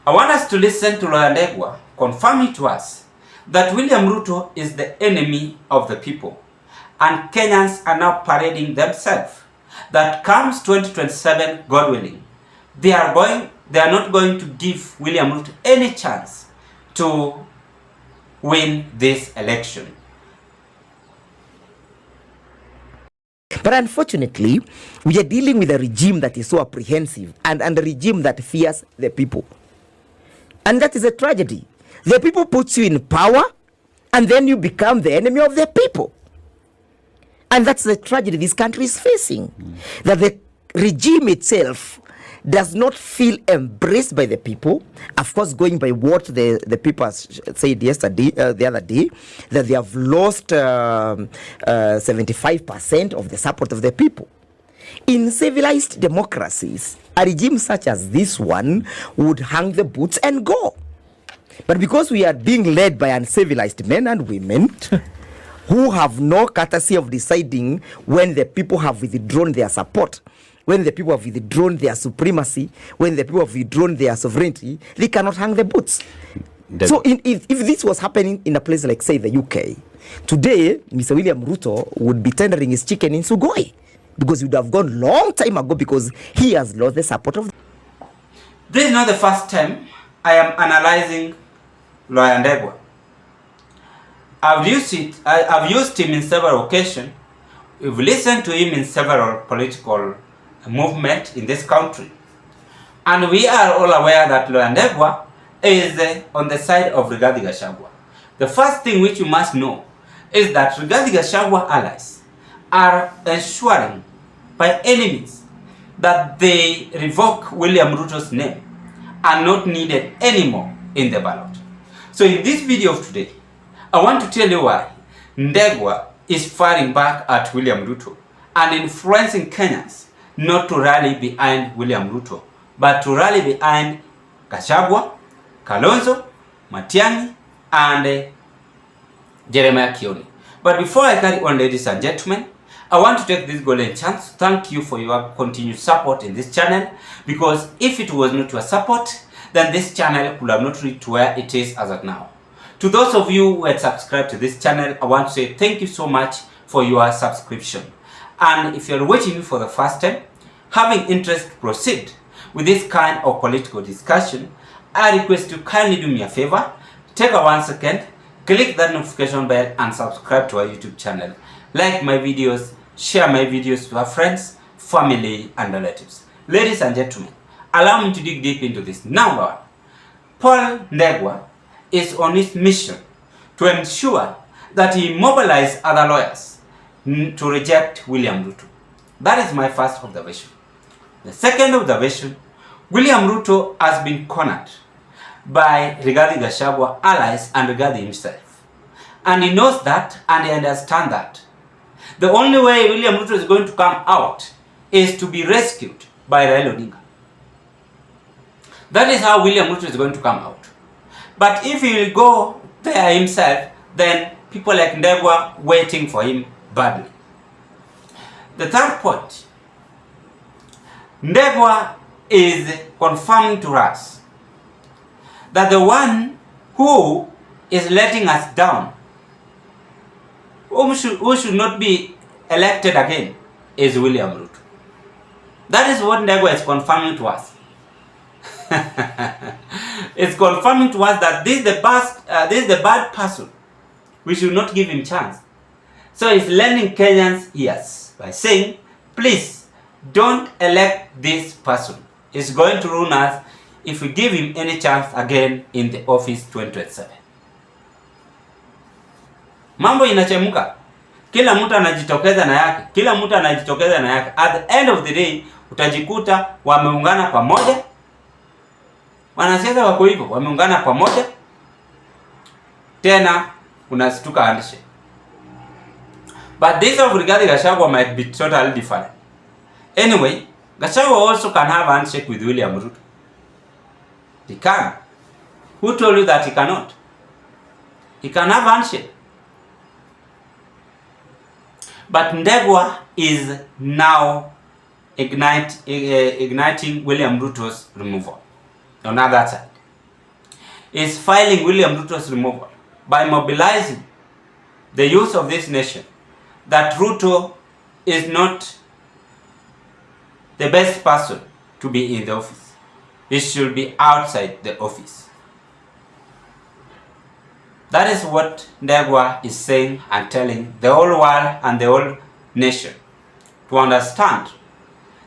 I want us to listen to Ndegwa confirming to us that William Ruto is the enemy of the people, and Kenyans are now parading themselves that comes 2027, God willing, they are not going to give William Ruto any chance to win this election. But unfortunately, we are dealing with a regime that is so apprehensive and a regime that fears the people. And that is a tragedy. The people put you in power and then you become the enemy of the people. And that's the tragedy this country is facing. That the regime itself does not feel embraced by the people. Of course, going by what the people said yesterday, the other day, that they have lost 75% of the support of the people. In civilized democracies, a regime such as this one would hang the boots and go. But because we are being led by uncivilized men and women who have no courtesy of deciding when the people have withdrawn their support, when the people have withdrawn their supremacy, when the people have withdrawn their sovereignty, they cannot hang the boots. So if this was happening in a place like, say, the UK, today, Mr. William Ruto would be tendering his chicken in Sugoi, because he would have gone long time ago because he has lost the support of... This is not the first time I am analyzing Lawyer Ndegwa. I've used him in several occasions. We've listened to him in several political movement in this country, and we are all aware that Lawyer Ndegwa is on the side of Rigathi Gachagua. The first thing which you must know is that Rigathi Gachagua allies are ensuring by any means that they revoke William Ruto's name and not needed anymore in the ballot. So in this video of today, I want to tell you why Ndegwa is firing back at William Ruto and influencing Kenyans not to rally behind William Ruto, but to rally behind Gachagua, Kalonzo, Matiang'i, and Jeremiah Kioni. But before I carry on, ladies and gentlemen, I want to take this golden chance to thank you for your continued support in this channel, because if it was not your support, then this channel could have not reached where it is as of now. To those of you who had subscribed to this channel, I want to say thank you so much for your subscription. And if you're watching me for the first time, having interest to proceed with this kind of political discussion, I request you kindly do me a favor, take a 1 second, click that notification bell and subscribe to our YouTube channel. Like my videos, share my videos to our friends, family and relatives. Ladies and gentlemen, allow me to dig deep into this. Number one, Paul Ndegwa is on his mission to ensure that he mobilizes other lawyers to reject William Ruto. That is my first observation. The second observation, William Ruto has been cornered by Rigathi Gachagua allies and Rigathi himself. And he knows that and he understands that. The only way William Ruto is going to come out is to be rescued by Raila Odinga. That is how William Ruto is going to come out. But if he will go there himself, then people like Ndegwa waiting for him badly. The third point, Ndegwa is confirming to us that the one who is letting us down, who should not be elected again, is William Ruto. That is what Ndegwa is confirming to us. It's confirming to us that this is the bad person. We should not give him chance. So he's lending Kenyans ears by saying, please don't elect this person. It's going to ruin us if we give him any chance again in the office 2027. Mambo inachemuka. Kila mtu anajitokeza na yake. Kila mtu anajitokeza na yake. At the end of the day, utajikuta wameungana pamoja. Wanasiasa wako hivyo, wameungana pamoja. Tena unastuka handshake. But this of Rigathi Gachagua might be totally different. Anyway, Gachagua also can have a handshake with William Ruto. He can. Who told you that he cannot? He can have a handshake. But Ndegwa is now igniting William Ruto's removal on the other side. is filing William Ruto's removal by mobilizing the youth of this nation that Ruto is not the best person to be in the office. He should be outside the office. That is what Ndegwa is saying and telling the whole world and the whole nation to understand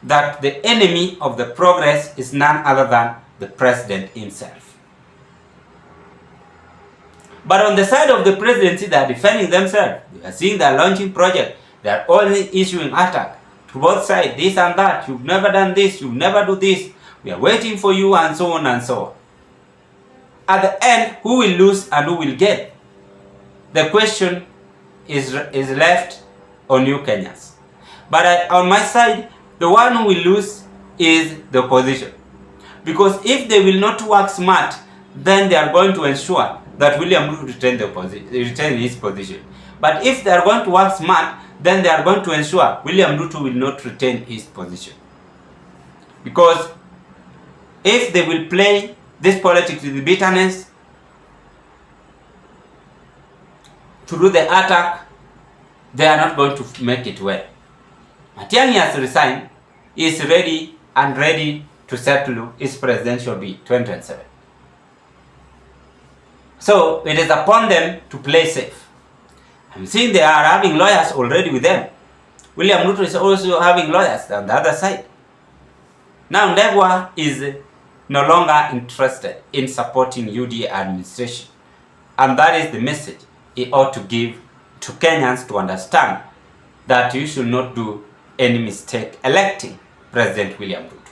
that the enemy of the progress is none other than the president himself. But on the side of the presidency, they are defending themselves. We are seeing they are launching projects. They are only issuing attack to both sides, this and that. You've never done this, you've never do this. We are waiting for you, and so on and so on. At the end, who will lose and who will gain? The question is left on you Kenyans. But on my side, the one who will lose is the opposition. Because if they will not work smart, then they are going to ensure that William Ruto retain his position. But if they are going to work smart, then they are going to ensure William Ruto will not retain his position. Because if they will play this politics with bitterness to do the attack, they are not going to make it well. Matiang'i has resigned. He is ready to settle his presidential bid 2027. So it is upon them to play safe. I'm seeing they are having lawyers already with them. William Ruto is also having lawyers on the other side. Now Ndegwa is no longer interested in supporting UDA administration. And that is the message he ought to give to Kenyans to understand that you should not do any mistake electing President William Ruto.